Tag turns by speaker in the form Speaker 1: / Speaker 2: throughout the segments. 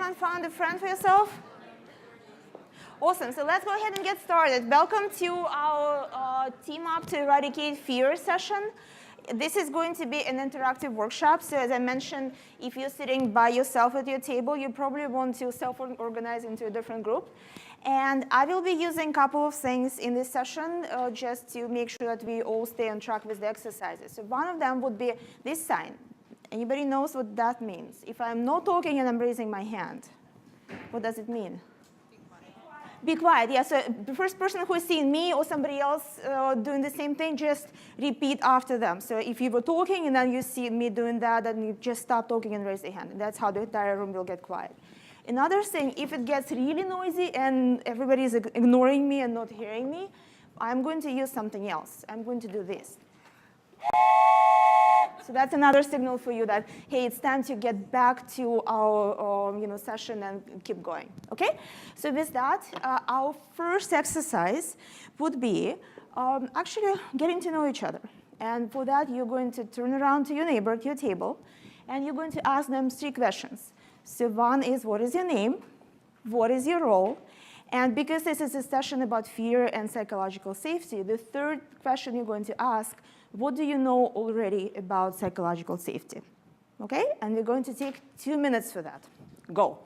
Speaker 1: Everyone found a friend for yourself? Awesome. So let's go ahead and get started. Welcome to our Team Up to Eradicate Fear session. This is going to be an interactive workshop. So as I mentioned, if you're sitting by yourself at your table, you probably want to self-organize into a different group. And I will be using a couple of things in this session just to make sure that we all stay on track with the exercises. So one of them would be this sign. Anybody knows what that means? If I'm not talking and I'm raising my hand, what does it mean? Be quiet. Yeah, so the first person who is seeing me or somebody else doing the same thing, just repeat after them. So if you were talking and then you see me doing that, then you just stop talking and raise your hand. And that's how the entire room will get quiet. Another thing, if it gets really noisy and everybody is ignoring me and not hearing me, I'm going to use something else. I'm going to do this. So that's another signal for you that, hey, it's time to get back to our session and keep going. Okay? So with that, our first exercise would be actually getting to know each other. And for that, you're going to turn around to your neighbor at your table, and you're going to ask them 3 questions. So one is, what is your name? What is your role? And because this is a session about fear and psychological safety, the third question you're going to ask, what do you know already about psychological safety? Okay? And we're going to take 2 minutes for that. Go.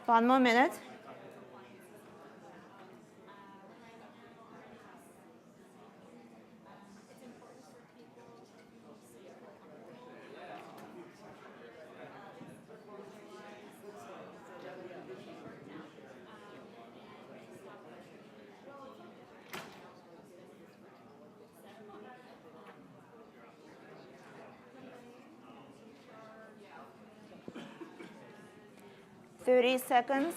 Speaker 1: One more minute. Thirty seconds.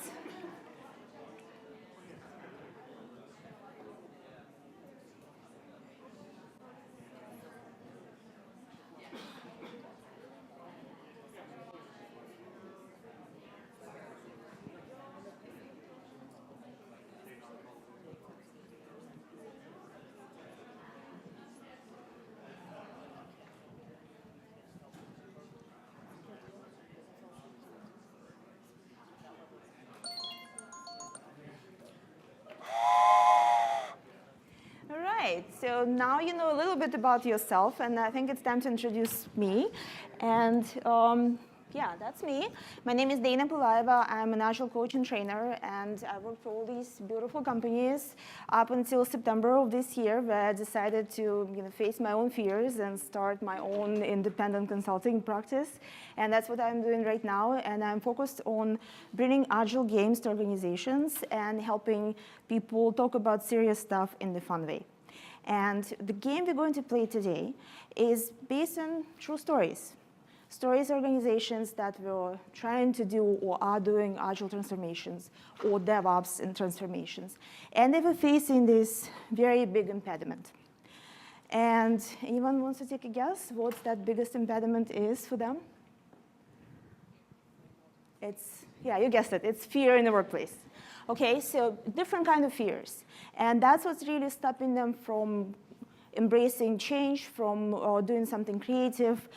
Speaker 1: So now you know a little bit about yourself, and I think it's time to introduce me. And yeah, that's me. My name is Dana Pulaeva. I'm an Agile Coaching trainer, and I work for all these beautiful companies up until September of this year, where I decided to face my own fears and start my own independent consulting practice. And that's what I'm doing right now. And I'm focused on bringing Agile games to organizations and helping people talk about serious stuff in the fun way. And the game we're going to play today is based on true stories. Stories organizations that were trying to do or are doing Agile transformations or DevOps and transformations. And they were facing this very big impediment. And anyone wants to take a guess what that biggest impediment is for them? Yeah, you guessed it. It's fear in the workplace. Okay, so different kind of fears. And that's what's really stopping them from embracing change, from doing something creative,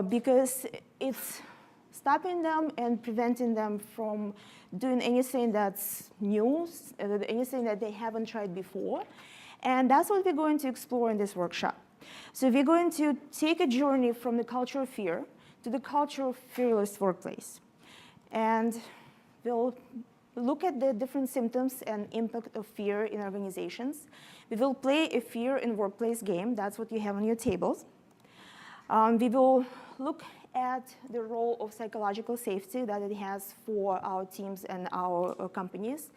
Speaker 1: because it's stopping them and preventing them from doing anything that's new, anything that they haven't tried before. And that's what we're going to explore in this workshop. So we're going to take a journey from the culture of fear to the culture of fearless workplace. And we'll look at the different symptoms and impact of fear in organizations. We will play a fear in workplace game. That's what you have on your tables. We will look at the role of psychological safety that it has for our teams and our companies.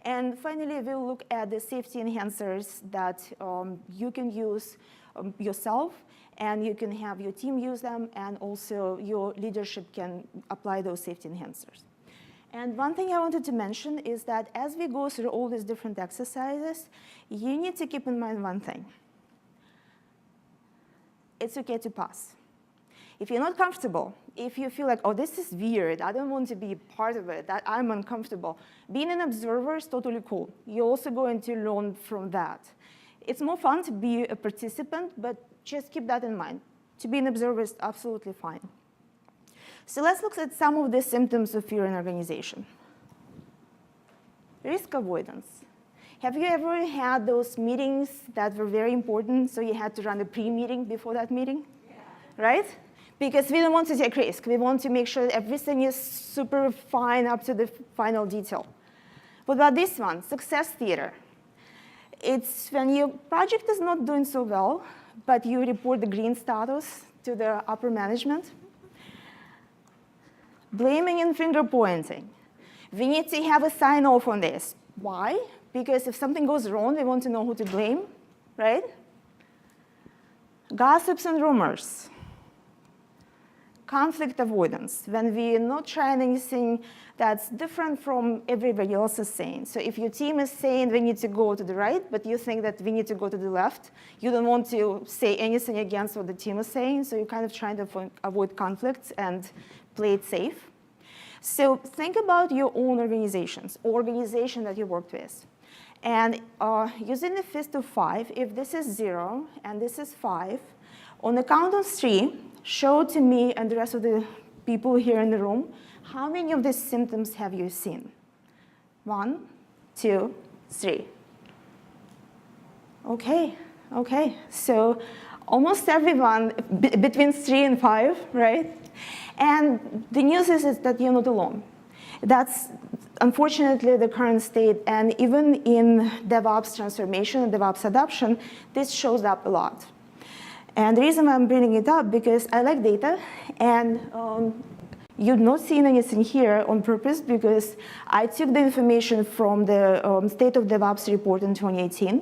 Speaker 1: And finally, we'll look at the safety enhancers that you can use yourself, and you can have your team use them, and also your leadership can apply those safety enhancers. And one thing I wanted to mention is that as we go through all these different exercises, you need to keep in mind one thing. It's okay to pass. If you're not comfortable, if you feel like, oh, this is weird, I don't want to be part of it, that I'm uncomfortable, being an observer is totally cool. You're also going to learn from that. It's more fun to be a participant, but just keep that in mind. To be an observer is absolutely fine. So let's look at some of the symptoms of fear in organization. Risk avoidance. Have you ever had those meetings that were very important, so you had to run a pre-meeting before that meeting? Yeah. Right? Because we don't want to take risk. We want to make sure that everything is super fine up to the final detail. What about this one? Success theater. It's when your project is not doing so well, but you report the green status to the upper management. Blaming and finger pointing. We need to have a sign-off on this. Why? Because if something goes wrong, we want to know who to blame, right? Gossips and rumors. Conflict avoidance, when we're not trying anything that's different from everybody else is saying. So if your team is saying we need to go to the right, but you think that we need to go to the left, you don't want to say anything against what the team is saying, so you're kind of trying to avoid conflicts and play it safe. So think about your own organizations, or organization that you worked with. And using the fist of 5, if this is 0 and this is 5, on the count of 3, show to me and the rest of the people here in the room, how many of these symptoms have you seen? 1, 2, 3. Okay. So almost everyone between 3 and 5, right? And the news is that you're not alone. That's unfortunately the current state, and even in DevOps transformation and DevOps adoption, this shows up a lot. And the reason why I'm bringing it up, because I like data, and you've not seen anything here on purpose, because I took the information from the State of DevOps report in 2018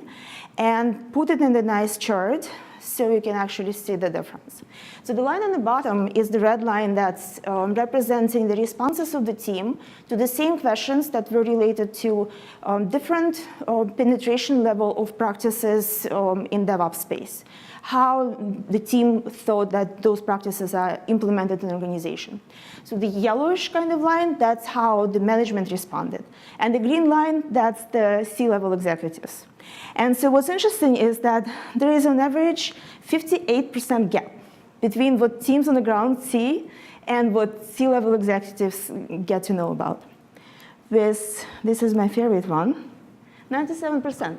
Speaker 1: and put it in the nice chart so you can actually see the difference. So the line on the bottom is the red line that's representing the responses of the team to the same questions that were related to different penetration level of practices in DevOps space. How the team thought that those practices are implemented in the organization. So the yellowish kind of line, that's how the management responded. And the green line, that's the C-level executives. And so what's interesting is that there is on average 58% gap between what teams on the ground see and what C-level executives get to know about. This is my favorite one, 97%.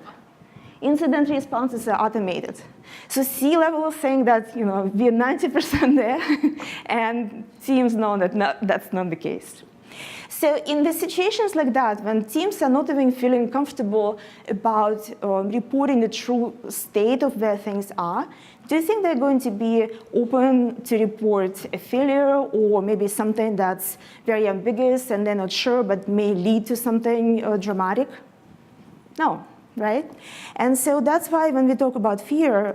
Speaker 1: Incident responses are automated. So C-level is saying that we're 90% there, and teams know that that's not the case. So in the situations like that, when teams are not even feeling comfortable about reporting the true state of where things are, do you think they're going to be open to report a failure or maybe something that's very ambiguous and they're not sure but may lead to something dramatic? No. Right? And so that's why when we talk about fear,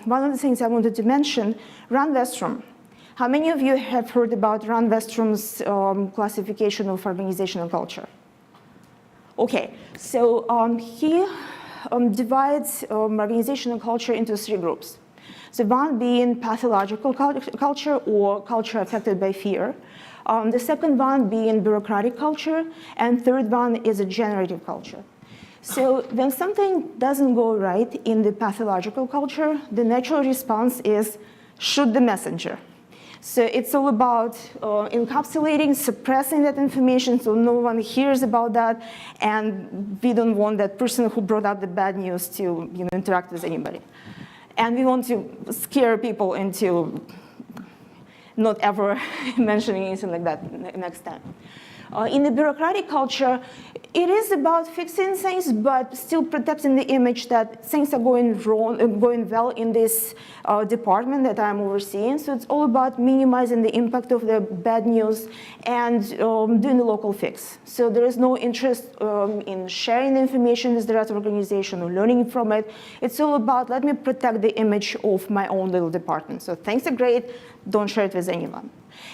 Speaker 1: one of the things I wanted to mention, Ron Westrom. How many of you have heard about Ron Westrom's classification of organizational culture? Okay, so he divides organizational culture into 3 groups. So one being pathological culture or culture affected by fear. The second one being bureaucratic culture, and third one is a generative culture. So when something doesn't go right in the pathological culture, the natural response is shoot the messenger. So it's all about encapsulating, suppressing that information so no one hears about that, and we don't want that person who brought out the bad news to interact with anybody. And we want to scare people into not ever mentioning anything like that next time. In the bureaucratic culture, it is about fixing things, but still protecting the image that things are going wrong, going well in this department that I'm overseeing. So it's all about minimizing the impact of the bad news and doing the local fix. So there is no interest in sharing the information with the rest of the organization or learning from it. It's all about, let me protect the image of my own little department. So things are great, don't share it with anyone.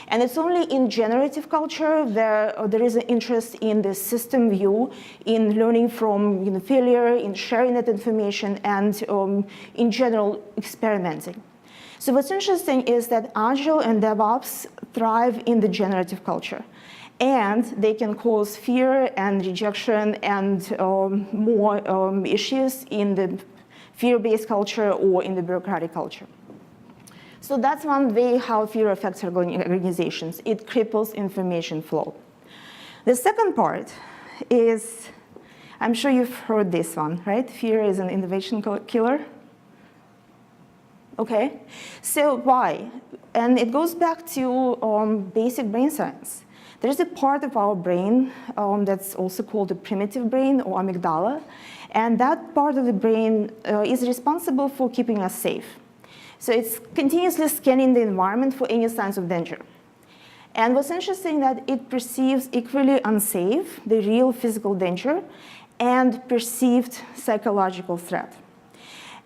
Speaker 1: And it's only in generative culture there is an interest in the system view, in learning from failure, in sharing that information, and in general, experimenting. So what's interesting is that Agile and DevOps thrive in the generative culture. And they can cause fear and rejection and more issues in the fear-based culture or in the bureaucratic culture. So that's one way how fear affects organizations. It cripples information flow. The second part is, I'm sure you've heard this one, right? Fear is an innovation killer. Okay, so why? And it goes back to basic brain science. There's a part of our brain that's also called the primitive brain, or amygdala. And that part of the brain is responsible for keeping us safe. So it's continuously scanning the environment for any signs of danger. And what's interesting that it perceives equally unsafe, the real physical danger, and perceived psychological threat.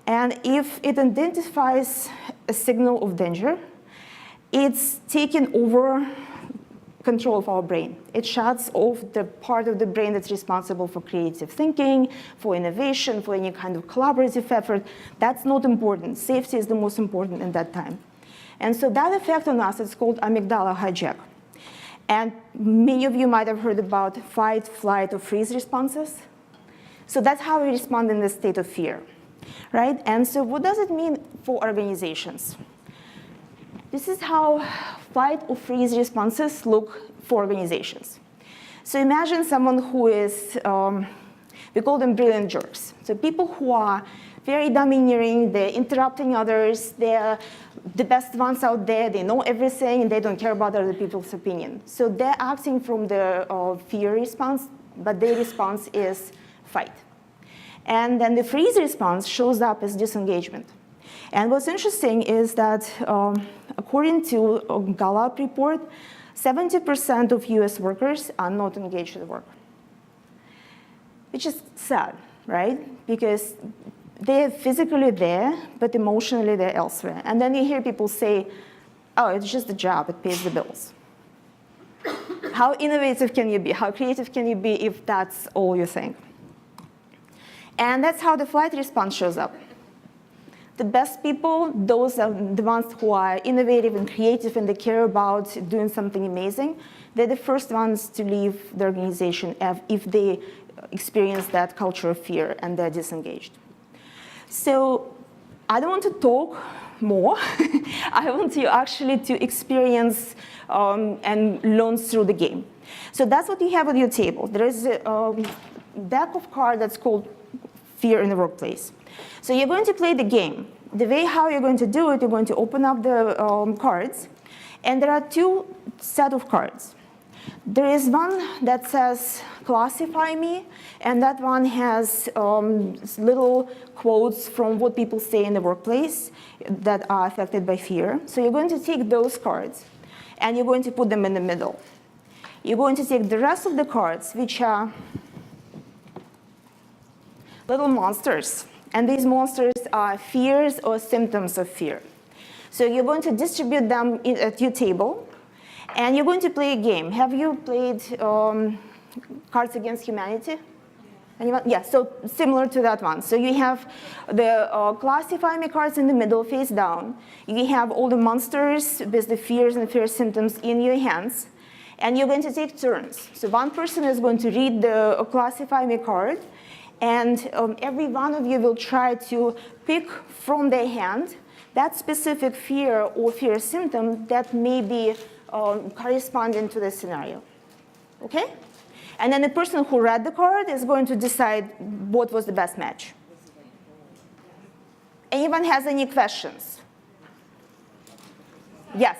Speaker 1: And if it identifies a signal of danger, it's taken over control of our brain. It shuts off the part of the brain that's responsible for creative thinking, for innovation, for any kind of collaborative effort. That's not important. Safety is the most important in that time. And so that effect on us is called amygdala hijack. And many of you might have heard about fight, flight, or freeze responses. So that's how we respond in the state of fear, right? And so what does it mean for organizations? This is how fight or freeze responses look for organizations. So imagine someone who is, we call them brilliant jerks. So people who are very domineering, they're interrupting others, they're the best ones out there, they know everything, and they don't care about other people's opinion. So they're acting from the fear response, but their response is fight. And then the freeze response shows up as disengagement. And what's interesting is that according to a Gallup report, 70% of US workers are not engaged at work, which is sad, right? Because they're physically there, but emotionally they're elsewhere. And then you hear people say, oh, it's just a job, it pays the bills. How innovative can you be? How creative can you be if that's all you think? And that's how the flight response shows up. The best people, those are the ones who are innovative and creative and they care about doing something amazing, they're the first ones to leave the organization if they experience that culture of fear and they're disengaged. So I don't want to talk more. I want you actually to experience and learn through the game. So that's what you have on your table. There is a deck of cards that's called Fear in the Workplace. So you're going to play the game. The way how you're going to do it, you're going to open up the cards, and there are two sets of cards. There is one that says, classify me, and that one has little quotes from what people say in the workplace that are affected by fear. So you're going to take those cards, and you're going to put them in the middle. You're going to take the rest of the cards, which are little monsters. And these monsters are fears or symptoms of fear. So you're going to distribute them at your table, and you're going to play a game. Have you played Cards Against Humanity? Anyone? Yeah, so similar to that one. So you have the classify me cards in the middle, face down. You have all the monsters with the fears and fear symptoms in your hands. And you're going to take turns. So one person is going to read the classify me card, and every one of you will try to pick from their hand that specific fear or fear symptom that may be corresponding to the scenario. Okay? And then the person who read the card is going to decide what was the best match. Anyone has any questions? Yes.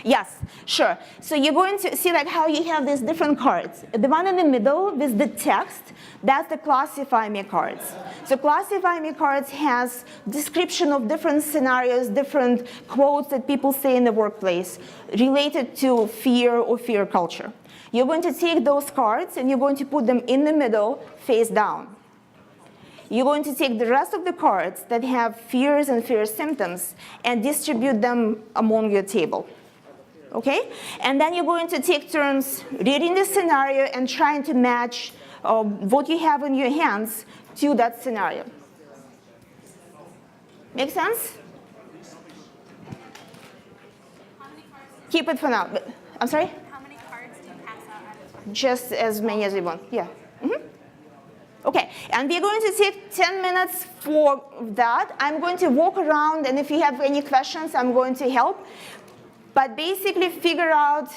Speaker 1: Yes, sure. So you're going to see like how you have these different cards. The one in the middle with the text, that's the classify me cards. So classify me cards has description of different scenarios, different quotes that people say in the workplace related to fear or fear culture. You're going to take those cards and you're going to put them in the middle, face down. You're going to take the rest of the cards that have fears and fear symptoms and distribute them among your table. Okay? And then you're going to take turns reading the scenario and trying to match what you have in your hands to that scenario. Make sense? Keep it for now. I'm sorry?
Speaker 2: How many cards do you pass out at a time?
Speaker 1: Just as many as you want. Yeah. Okay, and we're going to take 10 minutes for that. I'm going to walk around, and if you have any questions, I'm going to help. But basically figure out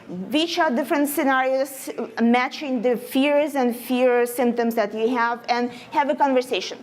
Speaker 1: which are different scenarios matching the fears and fear symptoms that you have, and have a conversation.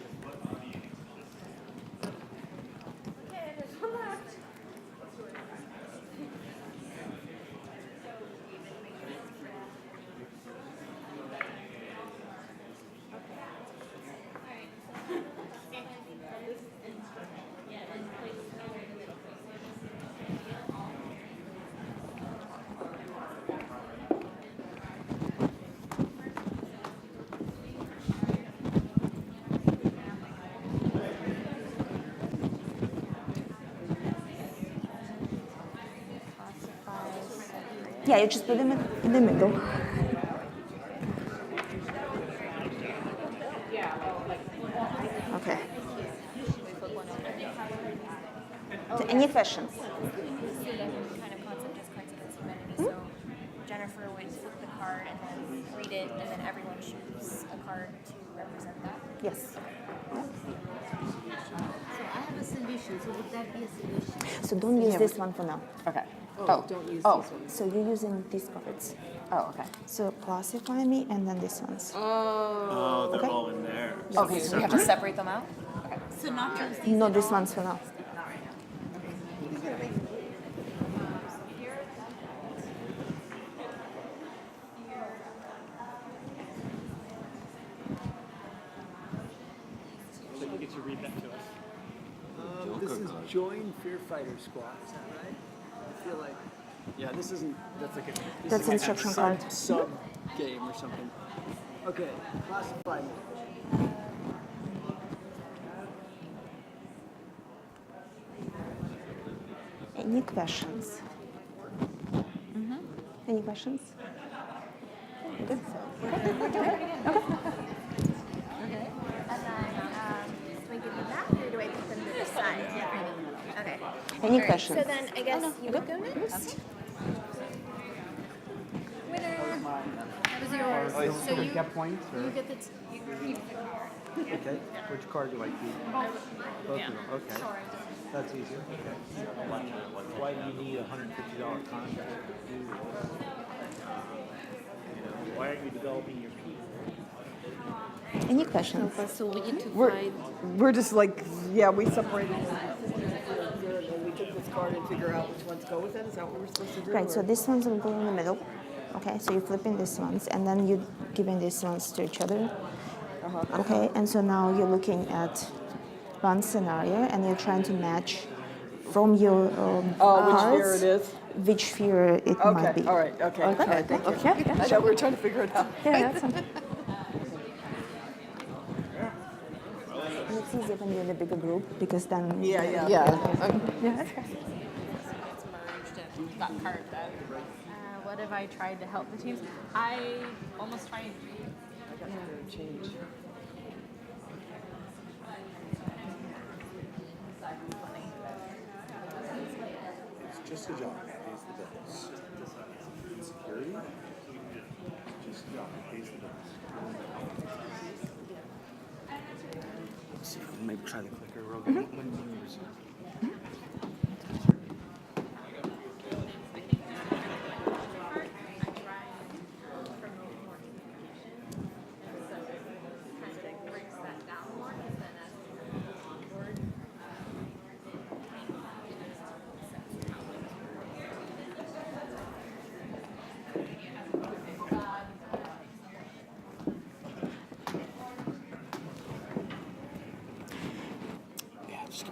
Speaker 1: Yeah, you just put them in the middle. Okay. So any questions?
Speaker 2: Kind of concept is cards against humanity. So Jennifer would flip the card and then read it, and then everyone choose a card to represent that.
Speaker 1: Yes.
Speaker 3: So I have a solution. So would that be a solution?
Speaker 1: So don't use this one for now. Okay.
Speaker 3: Oh, don't use these ones.
Speaker 1: So you're using these cards. Oh, okay. So classify me and then these ones.
Speaker 4: Oh, they're all in there.
Speaker 2: Okay, so we have to separate them out? Okay.
Speaker 3: So not use these.
Speaker 1: No, these ones for now.
Speaker 4: So you get to read that to us.
Speaker 5: This is join Fear Fighter Squad, is that right? I feel like, yeah, this isn't, that's like a, this
Speaker 1: That's
Speaker 5: is like
Speaker 1: instruction
Speaker 5: a
Speaker 1: card.
Speaker 5: sub game or something. Okay, classify me.
Speaker 1: Any questions? Any questions? Good.
Speaker 2: And then, do I give them that, or do I put them to the side? Okay.
Speaker 1: Any
Speaker 2: So
Speaker 1: questions?
Speaker 2: then, I guess you would go next. Winner. That was yours. So you
Speaker 6: Get points, or
Speaker 2: you get the
Speaker 6: okay? Which card do I keep? Both of them. Okay, that's easier. Okay. Why do you need a $150 contract?
Speaker 4: Why aren't you developing your people?
Speaker 1: Any questions?
Speaker 3: So we get to
Speaker 7: We're,
Speaker 3: find.
Speaker 7: we're just like, yeah, we separated and we took this card and figure out which ones go with it. Is that what we're supposed to do?
Speaker 1: Right, so
Speaker 7: or-
Speaker 1: these ones will go in the middle. Okay, so you're flipping these ones, and then you're giving these ones to each other. Okay, and so now you're looking at one scenario, and you're trying to match from your
Speaker 7: Oh, which fear
Speaker 1: cards
Speaker 7: it is?
Speaker 1: which fear it might be.
Speaker 7: Okay, all right, okay. All right, thank you.
Speaker 1: Okay, yeah,
Speaker 7: I know we were trying to figure it out.
Speaker 1: Yeah, that's fine. And it's easier when you're in a bigger group because then
Speaker 7: Yeah.
Speaker 1: yeah, that's okay.
Speaker 2: it's merged and got carved out. What have I tried to help the teams? I almost tried.
Speaker 7: Change.
Speaker 4: It's just a job. Pays the bills. Security? Just a job. Pays the bills. Let's see, maybe try the clicker real good.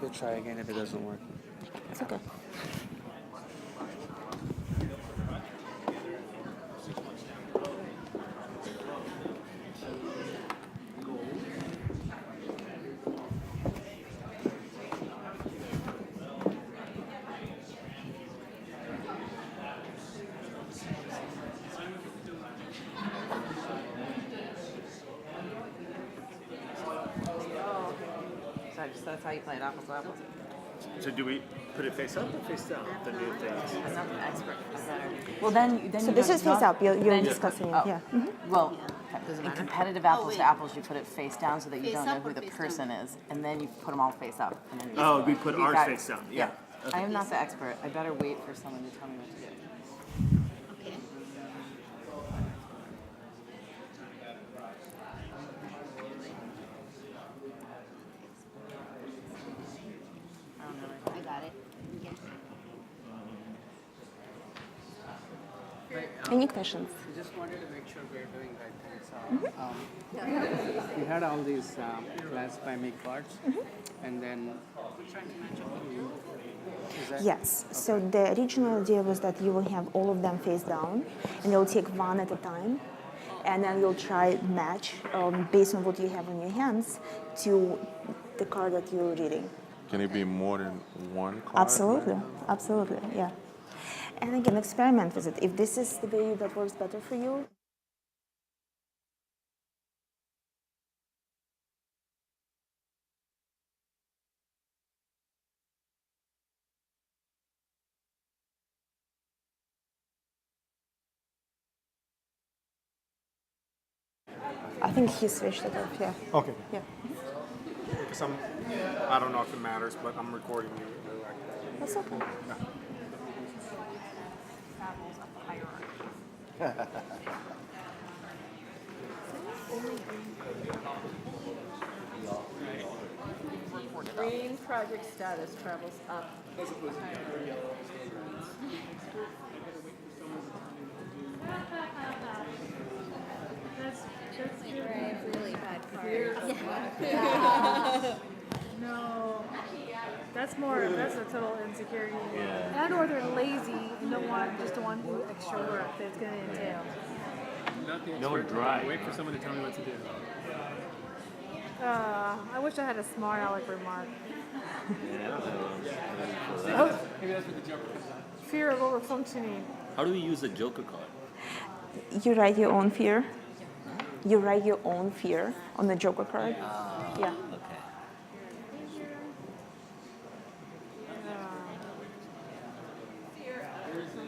Speaker 4: We'll try again if it doesn't work.
Speaker 1: It's okay.
Speaker 8: So that's how you play it, apples to apples.
Speaker 5: So do we put it face up or face down? The new thing.
Speaker 8: I'm not the expert. I'm better. Well, then
Speaker 1: So
Speaker 8: you
Speaker 1: this
Speaker 8: don't-
Speaker 1: is face up. You're
Speaker 8: then you-
Speaker 1: discussing it.
Speaker 8: oh.
Speaker 1: Yeah.
Speaker 8: Well, in competitive apples
Speaker 3: wait.
Speaker 8: to apples, you put it face down so that you
Speaker 3: Face
Speaker 8: don't know
Speaker 3: up
Speaker 8: who
Speaker 3: or
Speaker 8: the
Speaker 3: face
Speaker 8: person is, and then you put them all face up. And then
Speaker 5: Oh, we put
Speaker 8: you
Speaker 5: ours
Speaker 8: got-
Speaker 5: face down. Yeah.
Speaker 8: I am not the expert. I better wait for someone to tell me what to do.
Speaker 3: Okay. I got it. Yeah.
Speaker 1: Any questions?
Speaker 9: I just wanted to make sure we're doing right things. So, we had all these class by make cards, and then is that
Speaker 1: Yes. So the original idea was that you will have all of them face down, and you'll take one at a time, and then you'll try match based on what you have in your hands to the card that you're reading.
Speaker 4: Can it be more than one card?
Speaker 1: Absolutely, absolutely, yeah. And again, experiment with it. If this is the way that works better for you. I think he switched it off, yeah.
Speaker 10: Okay.
Speaker 1: Yeah,
Speaker 10: Because I don't know if it matters, but I'm recording you.
Speaker 1: that's okay.
Speaker 7: Green project status travels up.
Speaker 2: Really bad card.
Speaker 11: No, that's a total insecurity. And or they're lazy and don't want to do extra work that it's going to entail.
Speaker 5: No dry.
Speaker 9: wait for someone to tell me what to do?
Speaker 11: I wish I had a smart aleck remark.
Speaker 9: Maybe that's what the joke is.
Speaker 11: Fear of overfunctioning.
Speaker 5: How do we use a Joker card?
Speaker 1: You write your own fear. You write your own fear on the Joker card. Yeah.
Speaker 5: Okay.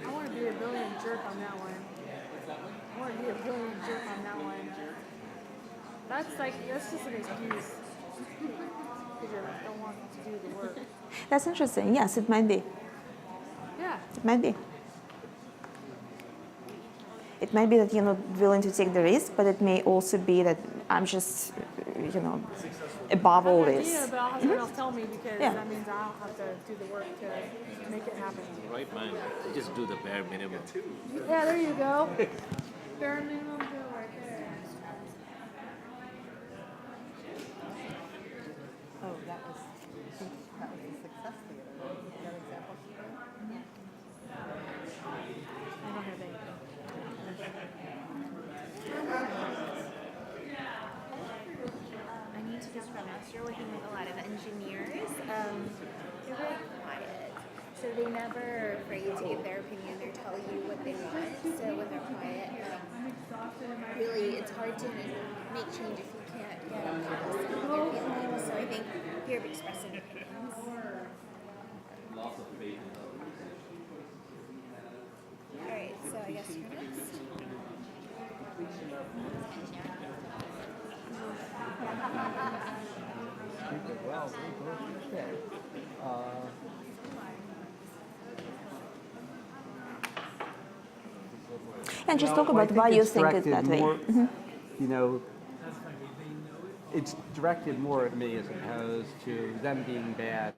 Speaker 11: I want to be a billion jerk on that one. I want to be a billion jerk on that one. That's just an excuse. Because you don't want to do the work.
Speaker 1: That's interesting. Yes, it might be.
Speaker 11: Yeah.
Speaker 1: It might be. It might be that you're not willing to take the risk, but it may also be that I'm just, above all
Speaker 11: I have an
Speaker 1: this.
Speaker 11: idea, but I'll have someone else tell me because
Speaker 1: Yeah.
Speaker 11: that means I'll have to do the work to make it happen.
Speaker 5: Right, man. Just do the bare minimum.
Speaker 11: Yeah, there you go. Bare minimum deal right there.
Speaker 8: Oh, that was a success theater. That example.
Speaker 11: I don't have anything.
Speaker 2: I need to just preface, you're working with a lot of engineers. They're very quiet. So they never afraid to give their opinion or tell you what they want. So when they're quiet, really it's hard to make change if you can't get up close and all their feelings. So I think fear of expressing opinions. Alright, so I guess you're next.
Speaker 1: And just
Speaker 6: Well,
Speaker 1: talk
Speaker 6: I
Speaker 1: about why you
Speaker 6: it's
Speaker 1: think it
Speaker 6: directed
Speaker 1: that way.
Speaker 6: more, You know, it's directed more at me as opposed to them being bad.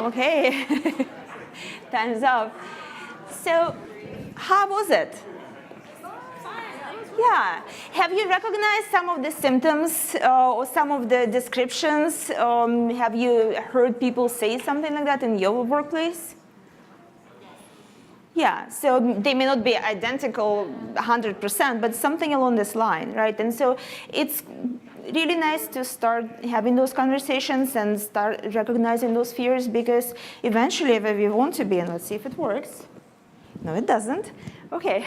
Speaker 1: Okay, time's up. So, how was it? Yeah. Have you recognized some of the symptoms or some of the descriptions? Have you heard people say something like that in your workplace? Yeah, so they may not be identical 100%, but something along this line, right? And so it's really nice to start having those conversations and start recognizing those fears, because eventually where we want to be, and let's see if it works. No, it doesn't. Okay,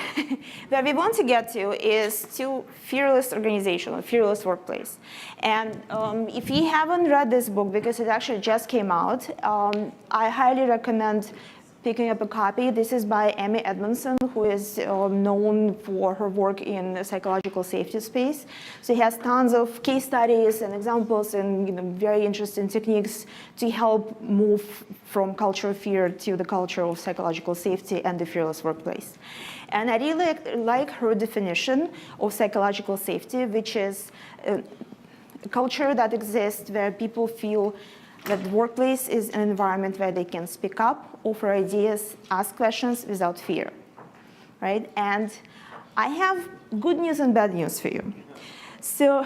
Speaker 1: where we want to get to is to fearless organization or fearless workplace. And if you haven't read this book, because it actually just came out, I highly recommend picking up a copy. This is by Amy Edmondson, who is known for her work in the psychological safety space. So he has tons of case studies and examples and very interesting techniques to help move from culture of fear to the culture of psychological safety and the fearless workplace. And I really like her definition of psychological safety, which is a culture that exists where people feel that the workplace is an environment where they can speak up, offer ideas, ask questions without fear, right? And I have good news and bad news for you. So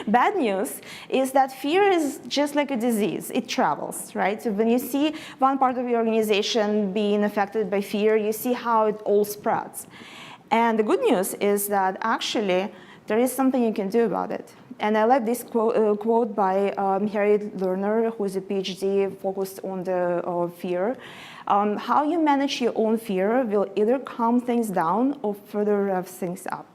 Speaker 1: bad news is that fear is just like a disease. It travels, right? So when you see one part of your organization being affected by fear, you see how it all spreads. And the good news is that actually there is something you can do about it. And I like this quote by Harriet Lerner, who is a PhD focused on the fear. How you manage your own fear will either calm things down or further rev things up.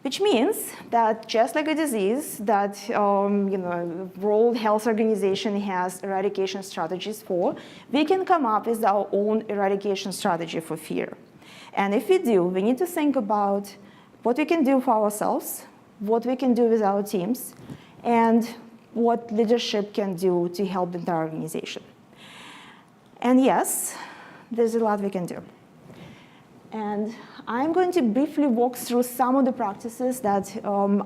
Speaker 1: Which means that just like a disease that World Health Organization has eradication strategies for, we can come up with our own eradication strategy for fear. And if we do, we need to think about what we can do for ourselves, what we can do with our teams, and what leadership can do to help the entire organization. And yes, there's a lot we can do. And I'm going to briefly walk through some of the practices that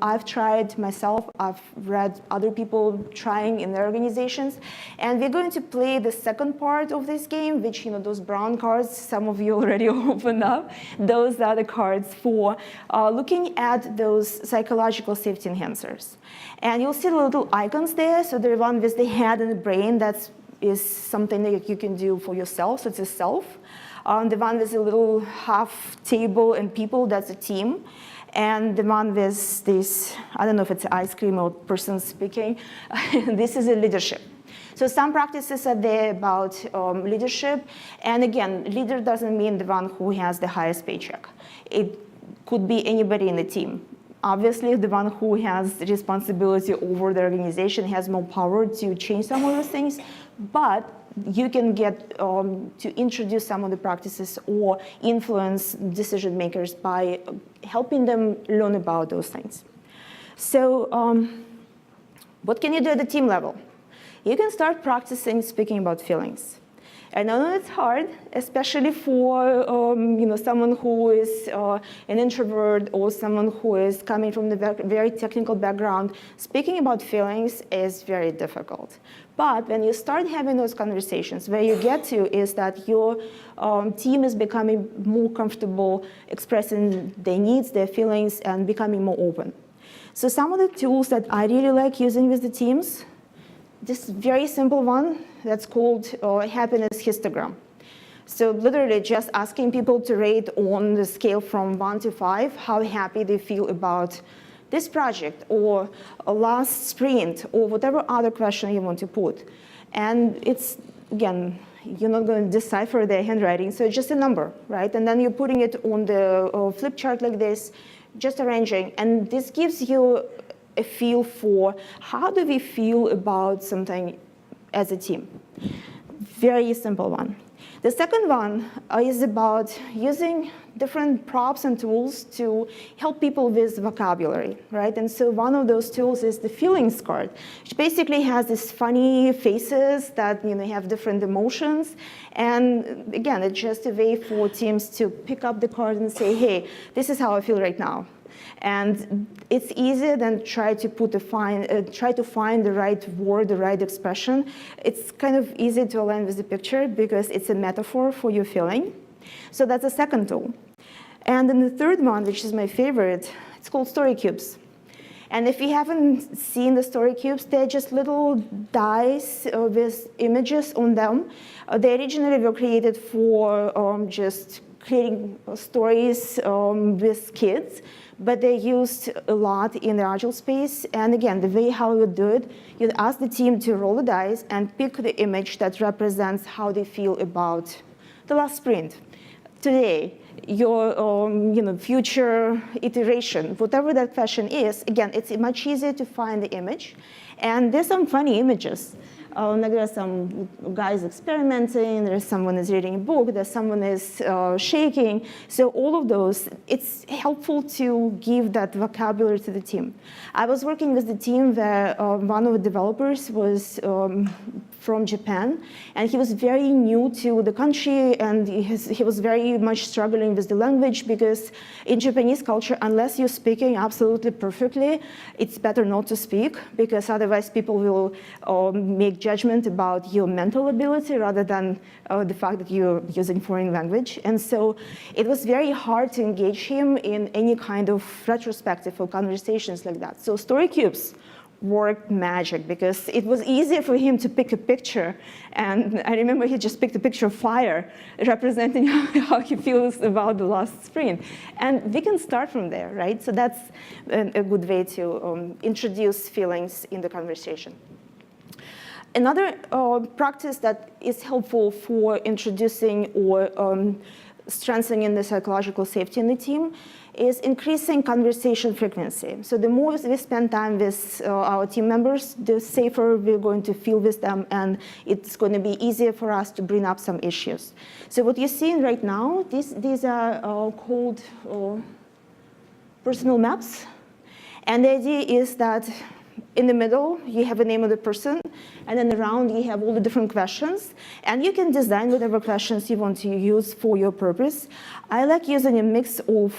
Speaker 1: I've tried myself. I've read other people trying in their organizations. And we're going to play the second part of this game, which, those brown cards, some of you already opened up. Those are the cards for looking at those psychological safety enhancers. And you'll see the little icons there. So the one with the head and the brain, that is something that you can do for yourself. So it's a self. The one with a little half table and people, that's a team. And the one with this, I don't know if it's ice cream or person speaking, this is a leadership. So some practices are there about leadership. And again, leader doesn't mean the one who has the highest paycheck. It could be anybody in the team. Obviously, the one who has responsibility over the organization has more power to change some of those things, but you can get to introduce some of the practices or influence decision makers by helping them learn about those things. So what can you do at the team level? You can start practicing speaking about feelings. And I know it's hard, especially for someone who is an introvert or someone who is coming from the very technical background. Speaking about feelings is very difficult. But when you start having those conversations, where you get to is that your team is becoming more comfortable expressing their needs, their feelings, and becoming more open. So some of the tools that I really like using with the teams, this very simple one that's called happiness histogram. So literally just asking people to rate on the scale from 1 to 5 how happy they feel about this project or a last sprint or whatever other question you want to put. And it's, again, you're not going to decipher their handwriting, so it's just a number, right? And then you're putting it on the flip chart like this, just arranging. And this gives you a feel for how do we feel about something as a team. Very simple one. The second one is about using different props and tools to help people with vocabulary, right? And so one of those tools is the feelings card, which basically has these funny faces that have different emotions. And again, it's just a way for teams to pick up the card and say, hey, this is how I feel right now. And it's easier than try to find the right word, the right expression. It's kind of easy to align with the picture because it's a metaphor for your feeling. So that's the second tool. And then the third one, which is my favorite, it's called story cubes. And if you haven't seen the story cubes, they're just little dice with images on them. They originally were created for just creating stories with kids, but they're used a lot in the Agile space. And again, the way how you do it, you ask the team to roll the dice and pick the image that represents how they feel about the last sprint, today, your future iteration, whatever that question is. Again, it's much easier to find the image. And there's some funny images. There are some guys experimenting, there's someone is reading a book, there's someone is shaking. So all of those, it's helpful to give that vocabulary to the team. I was working with the team where one of the developers was from Japan, and he was very new to the country, and he was very much struggling with the language, because in Japanese culture, unless you're speaking absolutely perfectly, it's better not to speak, because otherwise people will make judgment about your mental ability rather than the fact that you're using foreign language. And so it was very hard to engage him in any kind of retrospective or conversations like that. So story cubes worked magic, because it was easier for him to pick a picture. And I remember he just picked a picture of fire representing how he feels about the last sprint. And we can start from there, right? So that's a good way to introduce feelings in the conversation. Another practice that is helpful for introducing or strengthening the psychological safety in the team is increasing conversation frequency. So the more we spend time with our team members, the safer we're going to feel with them, and it's going to be easier for us to bring up some issues. So what you're seeing right now, these are called personal maps. And the idea is that in the middle, you have the name of the person, and then around you have all the different questions, and you can design whatever questions you want to use for your purpose. I like using a mix of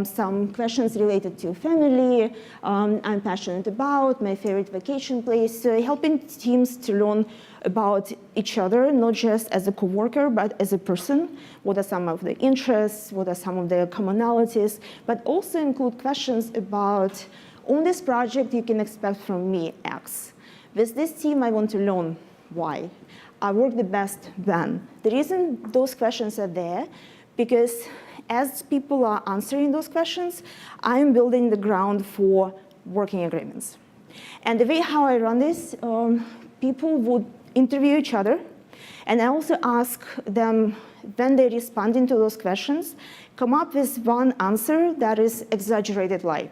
Speaker 1: some questions related to family, I'm passionate about, my favorite vacation place, helping teams to learn about each other, not just as a coworker, but as a person. What are some of the interests? What are some of the commonalities? But also include questions about, on this project, you can expect from me X. With this team, I want to learn Y. I work the best when. The reason those questions are there, because as people are answering those questions, I'm building the ground for working agreements. And the way how I run this, people would interview each other, and I also ask them, when they're responding to those questions, come up with one answer that is exaggerated lie.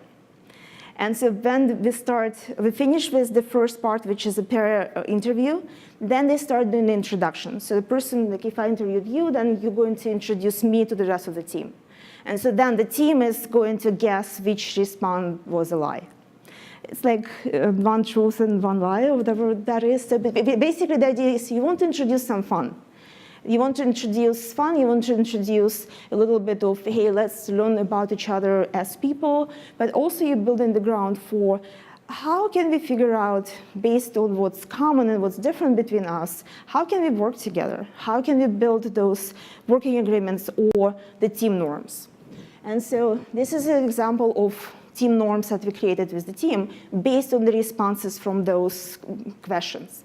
Speaker 1: And so when we finish with the first part, which is a pair interview, then they start doing the introduction. So the person, like if I interviewed you, then you're going to introduce me to the rest of the team. And so then the team is going to guess which response was a lie. It's like one truth and one lie, or whatever that is. So basically the idea is you want to introduce some fun. You want to introduce fun, you want to introduce a little bit of, hey, let's learn about each other as people, but also you're building the ground for how can we figure out, based on what's common and what's different between us, how can we work together? How can we build those working agreements or the team norms? And so this is an example of team norms that we created with the team based on the responses from those questions.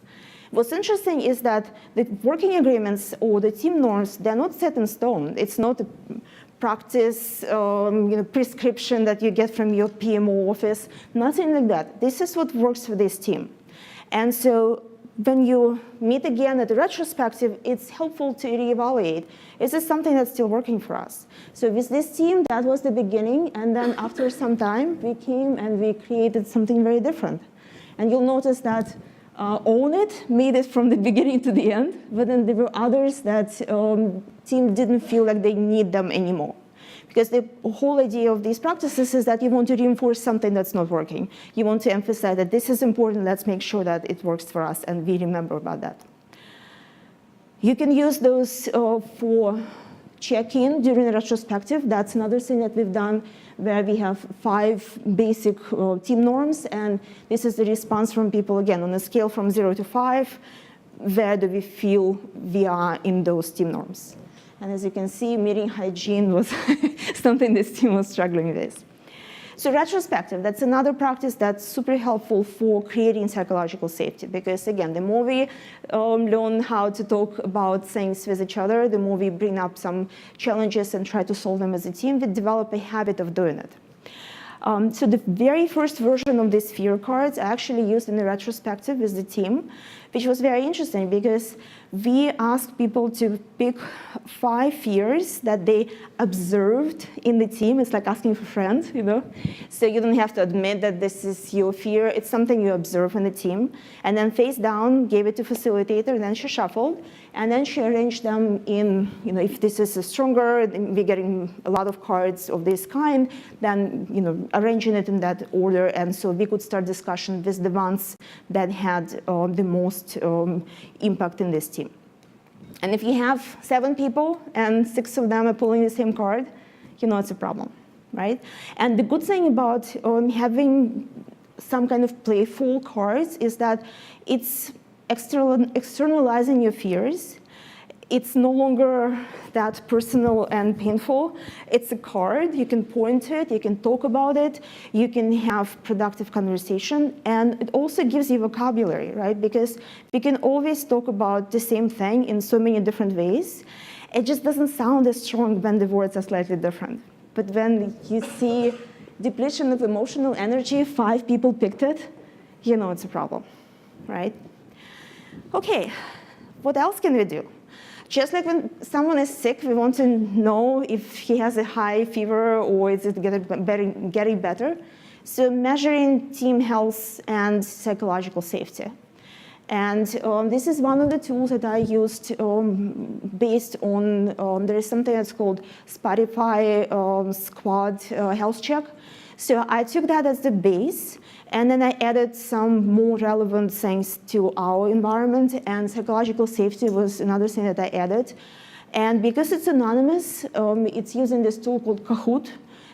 Speaker 1: What's interesting is that the working agreements or the team norms, they're not set in stone. It's not a practice, prescription that you get from your PMO office, nothing like that. This is what works for this team. And so when you meet again at the retrospective, it's helpful to reevaluate. Is this something that's still working for us? So with this team, that was the beginning, and then after some time, we came and we created something very different. And you'll notice that Own It made it from the beginning to the end, but then there were others that team didn't feel like they need them anymore. Because the whole idea of these practices is that you want to reinforce something that's not working. You want to emphasize that this is important, let's make sure that it works for us, and we remember about that. You can use those for check-in during a retrospective. That's another thing that we've done where we have 5 basic team norms, and this is the response from people, again, on a scale from 0 to 5, where do we feel we are in those team norms? And as you can see, meeting hygiene was something this team was struggling with. So retrospective, that's another practice that's super helpful for creating psychological safety, because again, the more we learn how to talk about things with each other, the more we bring up some challenges and try to solve them as a team, we develop a habit of doing it. So the very first version of these fear cards I actually used in the retrospective with the team, which was very interesting because we asked people to pick 5 fears that they observed in the team. It's like asking for friends, you know? So you don't have to admit that this is your fear. It's something you observe in the team. And then face down, gave it to facilitator, and then she shuffled. And then she arranged them in, you know, if this is a stronger, we're getting a lot of cards of this kind, then, you know, arranging it in that order. And so we could start discussion with the ones that had the most impact in this team. And if you have 7 people and 6 of them are pulling the same card, you know it's a problem, right? And the good thing about having some kind of playful cards is that it's externalizing your fears. It's no longer that personal and painful. It's a card. You can point to it. You can talk about it. You can have productive conversation. And it also gives you vocabulary, right? Because we can always talk about the same thing in so many different ways. It just doesn't sound as strong when the words are slightly different. But when you see depletion of emotional energy, 5 people picked it, you know it's a problem, right? Okay, what else can we do? Just like when someone is sick, we want to know if he has a high fever or is it getting better. So measuring team health and psychological safety. And this is one of the tools that I used based on, there is something that's called Spotify Squad Health Check. So I took that as the base, and then I added some more relevant things to our environment, and psychological safety was another thing that I added. And because it's anonymous, it's using this tool called Kahoot.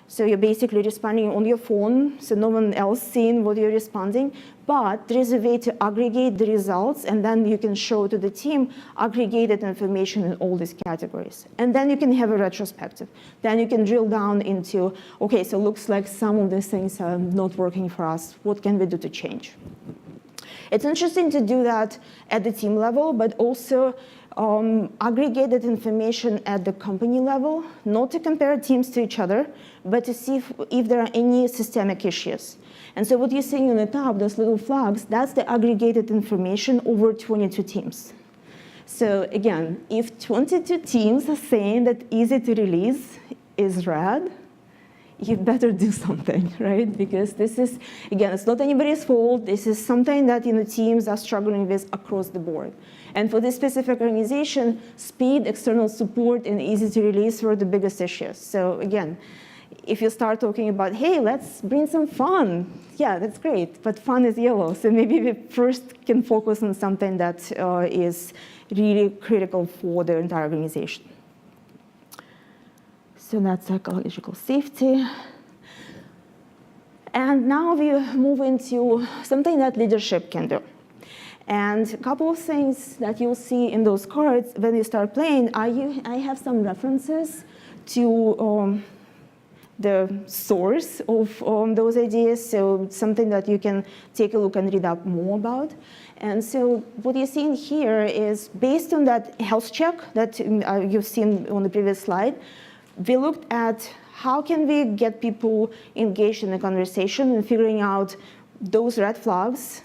Speaker 1: So you're basically responding on your phone, so no one else seeing what you're responding. But there is a way to aggregate the results, and then you can show to the team aggregated information in all these categories. And then you can have a retrospective. Then you can drill down into, okay, so it looks like some of these things are not working for us. What can we do to change? It's interesting to do that at the team level, but also aggregated information at the company level, not to compare teams to each other, but to see if there are any systemic issues. And so what you're seeing on the top, those little flags, that's the aggregated information over 22 teams. So again, if 22 teams are saying that easy to release is red, you better do something, right? Because this is, again, it's not anybody's fault. This is something that teams are struggling with across the board. And for this specific organization, speed, external support, and easy to release were the biggest issues. So again, if you start talking about, hey, let's bring some fun, yeah, that's great, but fun is yellow. So maybe we first can focus on something that is really critical for the entire organization. So that's psychological safety. And now we move into something that leadership can do. And a couple of things that you'll see in those cards when you start playing, I have some references to the source of those ideas, so something that you can take a look and read up more about. And so what you're seeing here is based on that health check that you've seen on the previous slide, we looked at how can we get people engaged in a conversation and figuring out those red flags.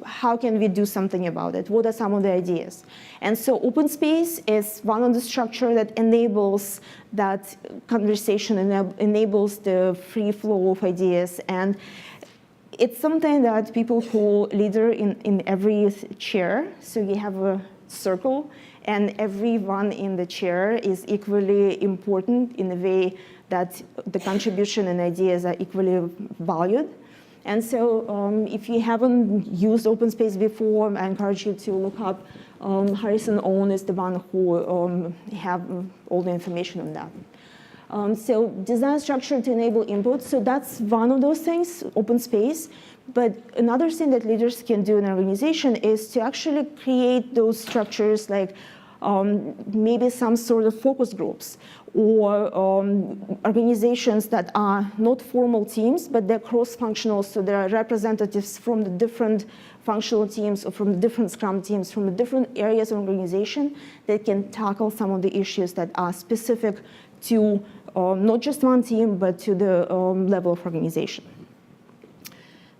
Speaker 1: How can we do something about it? What are some of the ideas? And so open space is one of the structure that enables that conversation and enables the free flow of ideas. And it's something that people call leader in every chair. So you have a circle, and everyone in the chair is equally important in a way that the contribution and ideas are equally valued. And so if you haven't used open space before, I encourage you to look up Harrison Owen is the one who have all the information on that. So design structure to enable input. So that's one of those things, open space. But another thing that leaders can do in an organization is to actually create those structures like maybe some sort of focus groups or organizations that are not formal teams, but they're cross-functional, so there are representatives from the different functional teams or from the different Scrum teams, from the different areas of organization that can tackle some of the issues that are specific to not just one team, but to the level of organization.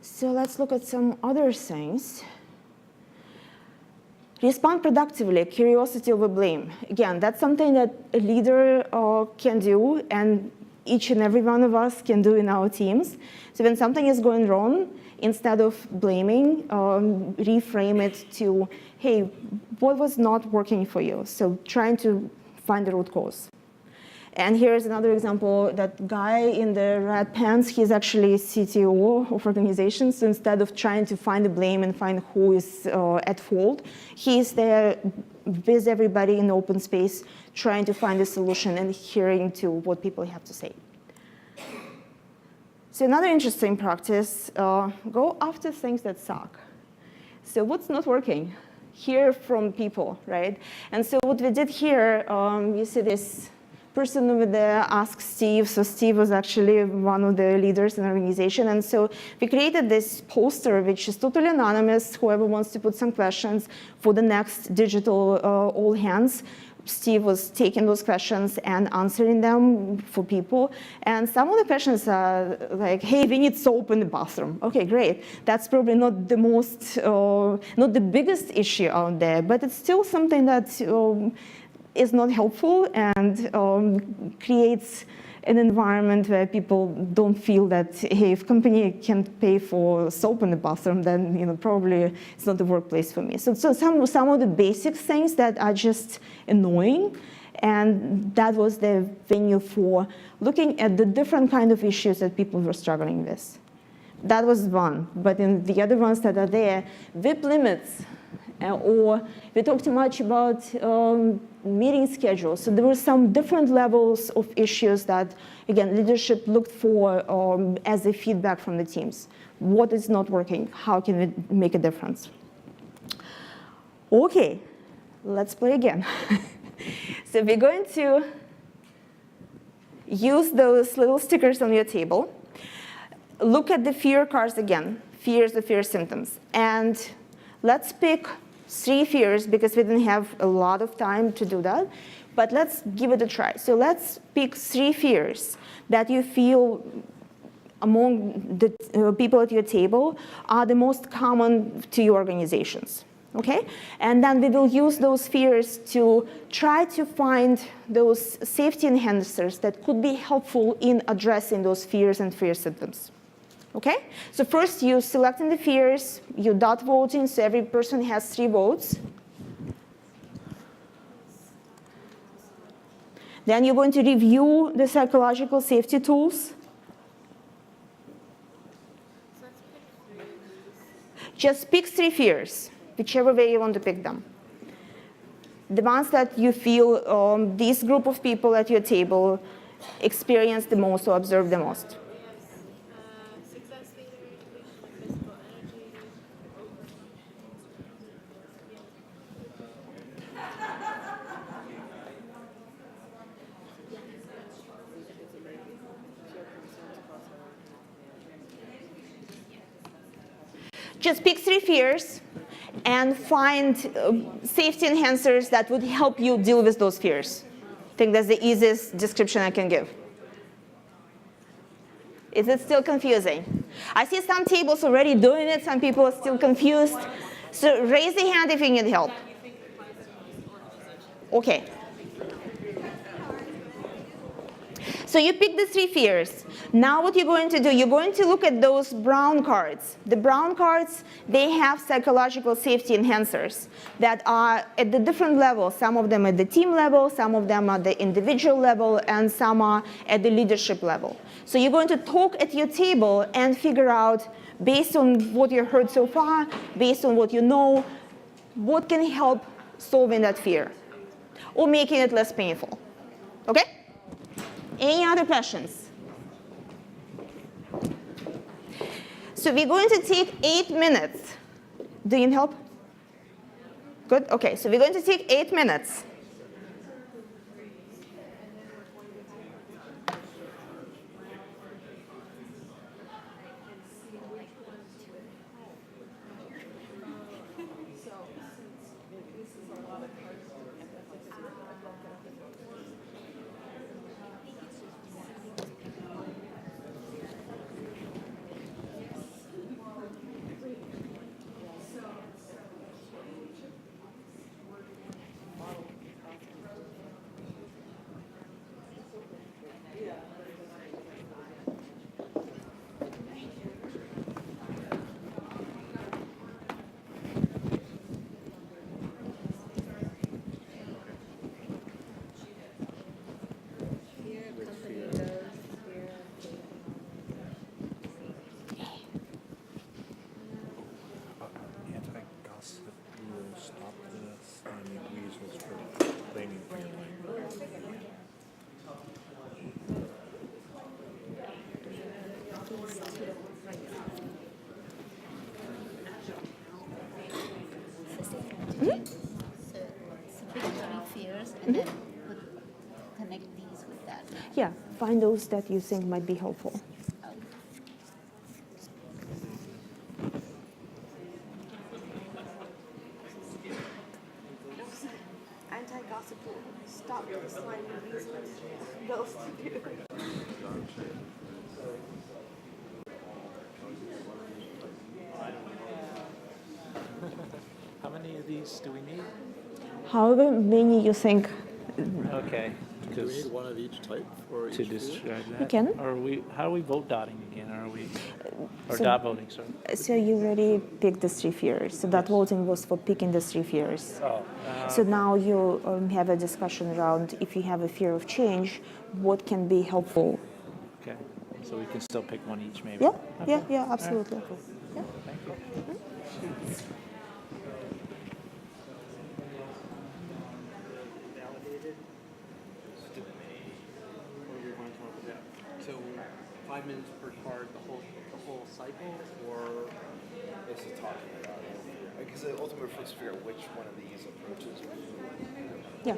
Speaker 1: So let's look at some other things. Respond productively, curiosity over blame. Again, that's something that a leader can do, and each and every one of us can do in our teams. So when something is going wrong, instead of blaming, reframe it to, hey, what was not working for you? So trying to find the root cause. And here's another example, that guy in the red pants, he's actually CTO of organizations. So instead of trying to find the blame and find who is at fault, he's there with everybody in the open space, trying to find a solution and hearing to what people have to say. So another interesting practice, go after things that suck. So what's not working? Hear from people, right? And so what we did here, you see this person over there asked Steve. So Steve was actually one of the leaders in the organization. And so we created this poster, which is totally anonymous. Whoever wants to put some questions for the next digital all hands. Steve was taking those questions and answering them for people. And some of the questions are like, hey, we need soap in the bathroom. Okay, great. That's probably not the most, not the biggest issue out there, but it's still something that is not helpful and creates an environment where people don't feel that, hey, if company can't pay for soap in the bathroom, then probably it's not the workplace for me. So some of the basic things that are just annoying, and that was the venue for looking at the different kind of issues that people were struggling with. That was one, but in the other ones that are there, WIP limits, or we talked too much about meeting schedules. So there were some different levels of issues that, again, leadership looked for as a feedback from the teams. What is not working? How can we make a difference? Okay, let's play again. So we're going to use those little stickers on your table. Look at the fear cards again, fears, the fear symptoms. And let's pick 3 fears, because we didn't have a lot of time to do that, but let's give it a try. So let's pick 3 fears that you feel among the people at your table are the most common to your organizations, okay? And then we will use those fears to try to find those safety enhancers that could be helpful in addressing those fears and fear symptoms. Okay, so first you selecting the fears, you dot voting, so every person has 3 votes. Then you're going to review the psychological safety tools. Just pick 3 fears, whichever way you want to pick them. The ones that you feel this group of people at your table experience the most or observe the most. Just pick 3 fears and find safety enhancers that would help you deal with those fears. I think that's the easiest description I can give. Is it still confusing? I see some tables already doing it. Some people are still confused. So raise the hand if you need help. Okay. So you pick the 3 fears. Now what you're going to do, you're going to look at those brown cards. The brown cards, they have psychological safety enhancers that are at the different levels. Some of them at the team level, some of them at the individual level, and some are at the leadership level. So you're going to talk at your table and figure out, based on what you heard so far, based on what you know, what can help solving that fear or making it less painful. Okay? Any other questions? So we're going to take 8 minutes. Do you need help? Good? Okay, so we're going to take 8 minutes.
Speaker 4: Anti-gossip will stop this, and weasels for blaming family.
Speaker 3: So pick 3 fears and then connect these with that.
Speaker 1: Yeah, find those that you think might be helpful.
Speaker 7: Anti-gossip will stop the slimy weasels.
Speaker 6: How many of these do we need?
Speaker 1: However many you think.
Speaker 6: Okay.
Speaker 4: Do we need one of each type or
Speaker 6: To
Speaker 4: each
Speaker 6: describe that.
Speaker 1: You can.
Speaker 6: Or how are we vote dotting again? Or
Speaker 1: So-
Speaker 6: dot voting, sorry.
Speaker 1: So you already picked the 3 fears. So that voting was for picking the 3 fears.
Speaker 6: Oh.
Speaker 1: So now you have a discussion around if you have a fear of change, what can be helpful.
Speaker 6: Okay. So we can still pick one each, maybe.
Speaker 1: Yeah,
Speaker 6: Okay.
Speaker 1: yeah, absolutely. Yeah.
Speaker 6: Thank you.
Speaker 9: So 5 minutes per card, the whole cycle, or
Speaker 4: This is talking about it. Because it ultimately reflects to figure out which one of these approaches.
Speaker 1: Yeah,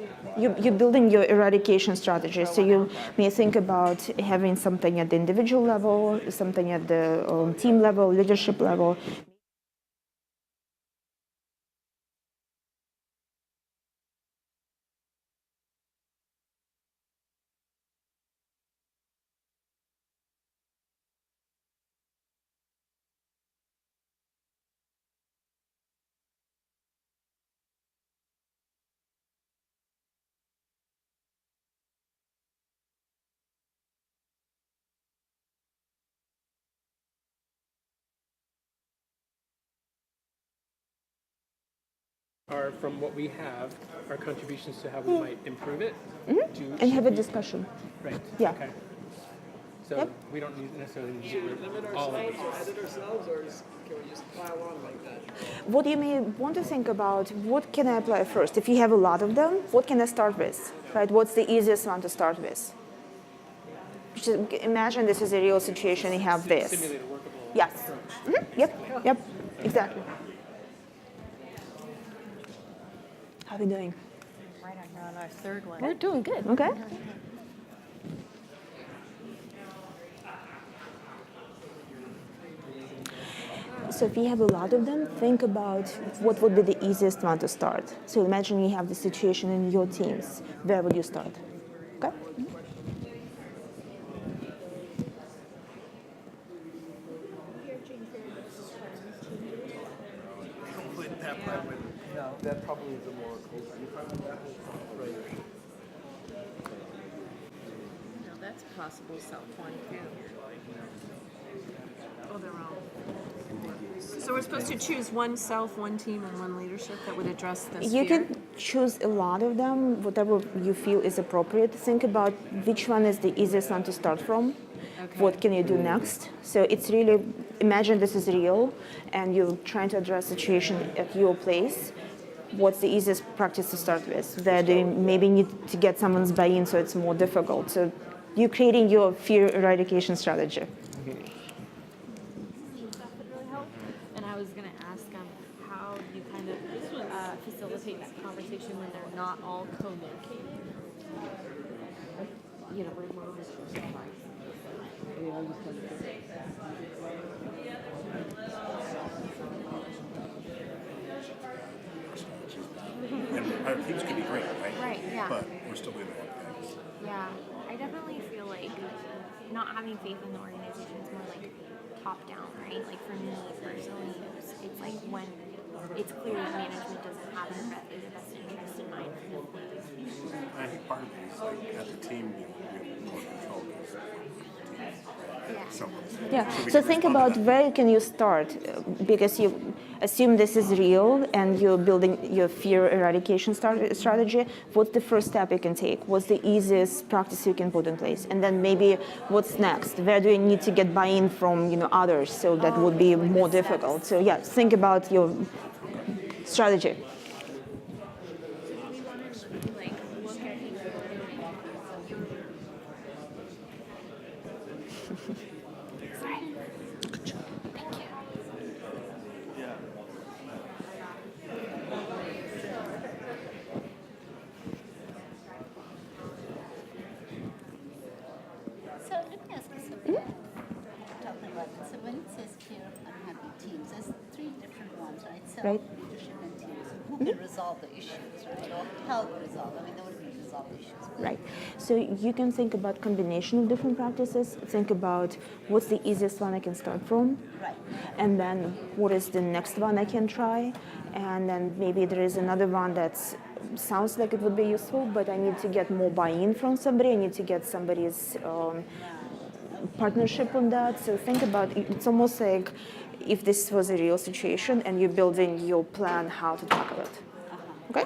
Speaker 1: you're building your eradication strategy. So you may think about having something at the individual level, something at the team level, leadership level.
Speaker 9: are from what we have, our contributions to how we might improve it?
Speaker 1: And have a discussion.
Speaker 9: Right.
Speaker 1: Yeah.
Speaker 9: Okay. So
Speaker 1: Yep.
Speaker 9: we don't need necessarily need
Speaker 7: Should we limit
Speaker 9: all of
Speaker 7: ourselves
Speaker 9: it.
Speaker 7: or edit ourselves, or can we just pile on like that?
Speaker 1: What you may want to think about, what can I apply first? If you have a lot of them, what can I start with? Right? What's the easiest one to start with? Just imagine this is a real situation, you have this.
Speaker 9: Simulate a workable
Speaker 1: Yes.
Speaker 9: approach.
Speaker 1: Yep, exactly. How are we doing?
Speaker 8: Right on our 3rd one.
Speaker 1: We're doing good. Okay. So if you have a lot of them, think about what would be the easiest one to start. So imagine you have the situation in your teams. Where would you start? Okay?
Speaker 4: No, that probably is a more
Speaker 11: No,
Speaker 12: that's a possible self-one too. Oh, they're wrong. So we're supposed to choose one self, one team, and one leadership that would address this
Speaker 1: You
Speaker 12: fear?
Speaker 1: can choose a lot of them, whatever you feel is appropriate. Think about which one is the easiest one to start from.
Speaker 12: Okay.
Speaker 1: What can you do next? So it's really, imagine this is real, and you're trying to address a situation at your place. What's the easiest practice to start with? That you maybe need to get someone's buy-in, so it's more difficult. So you're creating your fear eradication strategy.
Speaker 12: And I was going to ask how you kind of facilitate that conversation when they're not all co-located. You know, remote is just fine.
Speaker 4: And our teams could be great, right?
Speaker 2: Right, yeah.
Speaker 4: But we're still doing the wrong things.
Speaker 2: Yeah, I definitely feel like not having faith in the organization is more like top down, right? Like for me personally, it's like when it's clear that management doesn't have the best interest in mind for the employees.
Speaker 4: I think part of it is like as a team, we have more control because
Speaker 1: Yeah. So think about where can you start, because you assume this is real and you're building your fear eradication strategy. What's the first step you can take? What's the easiest practice you can put in place? And then maybe what's next? Where do you need to get buy-in from others? So that would be more difficult. So yeah, think about your strategy.
Speaker 3: So let me ask you something. Talking about this. So when it says fear of unhappy teams, there's three different ones, right? Self,
Speaker 1: Right.
Speaker 3: leadership, and teams. Who can resolve the issues, right? Or help resolve? I mean, there would be resolve issues.
Speaker 1: Right. So you can think about combination of different practices. Think about what's the easiest one I can start from.
Speaker 3: Right.
Speaker 1: And then what is the next one I can try. And then maybe there is another one that sounds like it would be useful, but I need to get more buy-in from somebody. I need to get somebody's partnership on that. So think about it. It's almost like if this was a real situation and you're building your plan how to tackle it. Okay?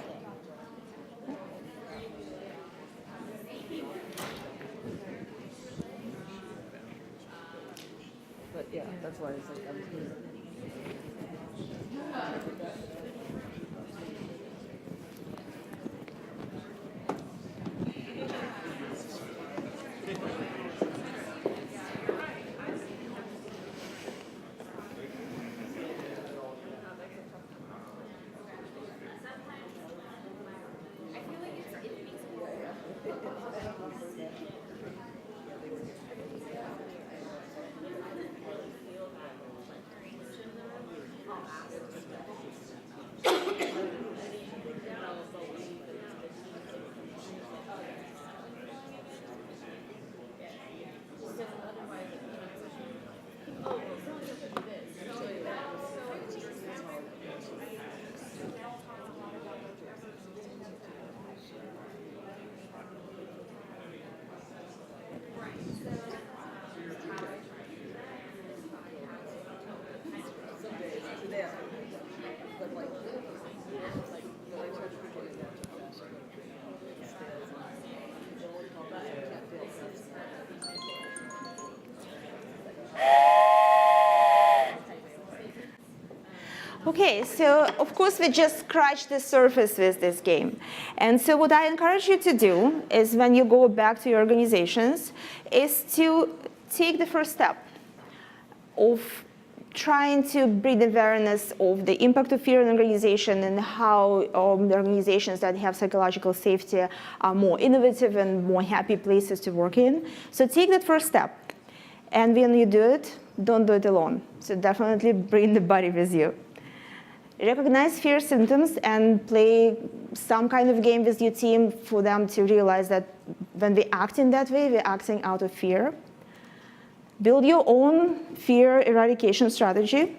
Speaker 7: But yeah, that's why it's like I'm
Speaker 1: Okay, so of course we just scratched the surface with this game. And so what I encourage you to do is when you go back to your organizations is to take the first step of trying to bring awareness of the impact of fear in an organization and how the organizations that have psychological safety are more innovative and more happy places to work in. So take that first step. And when you do it, don't do it alone. So definitely bring the buddy with you. Recognize fear symptoms and play some kind of game with your team for them to realize that when we act in that way, we're acting out of fear. Build your own fear eradication strategy.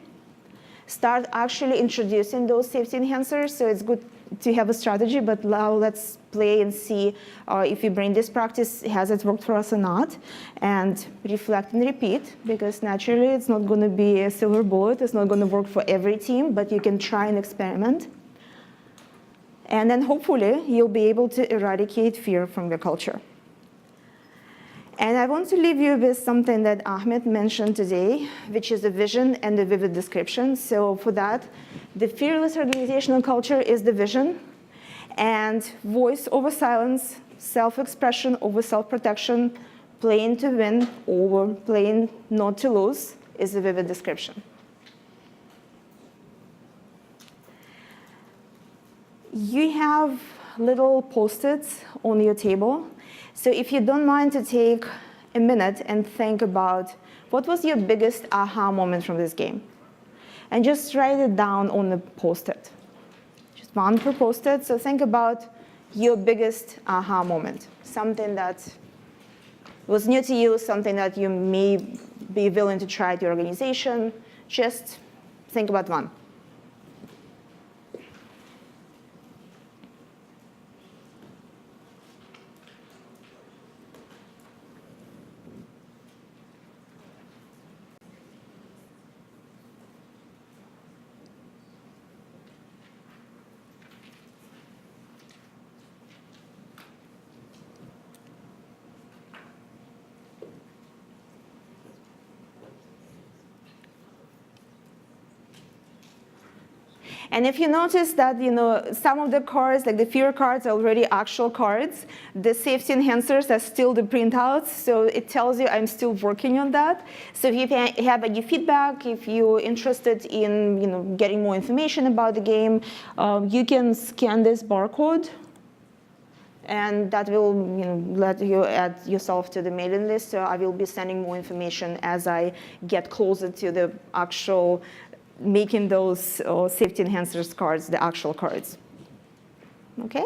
Speaker 1: Start actually introducing those safety enhancers. So it's good to have a strategy, but now let's play and see if we bring this practice, has it worked for us or not, and reflect and repeat, because naturally it's not going to be a silver bullet, it's not going to work for every team, but you can try and experiment. And then hopefully you'll be able to eradicate fear from your culture. And I want to leave you with something that Ahmed mentioned today, which is a vision and a vivid description. So for that, the fearless organizational culture is the vision, and voice over silence, self-expression over self-protection, playing to win over playing not to lose is a vivid description. You have little post-its on your table. So if you don't mind to take a minute and think about what was your biggest aha moment from this game, and just write it down on the post-it. Just one per post-it. So think about your biggest aha moment, something that was new to you, something that you may be willing to try at your organization. Just think about one. And if you notice that some of the cards, like the fear cards, are already actual cards, the safety enhancers are still the printouts, so it tells you I'm still working on that. So if you have any feedback, if you're interested in getting more information about the game, you can scan this barcode, and that will let you add yourself to the mailing list. So I will be sending more information as I get closer to the actual making those safety enhancers cards, the actual cards. Okay?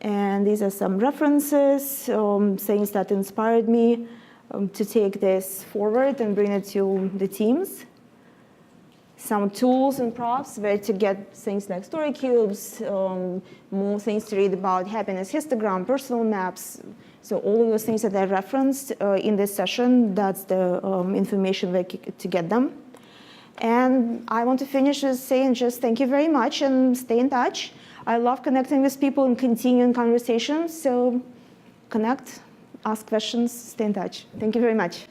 Speaker 1: And these are some references, things that inspired me to take this forward and bring it to the teams. Some tools and props where to get things like story cubes, more things to read about happiness histogram, personal maps. So all of those things that I referenced in this session, that's the information where to get them. And I want to finish with saying just thank you very much and stay in touch. I love connecting with people and continuing conversations. So connect, ask questions, stay in touch. Thank you very much.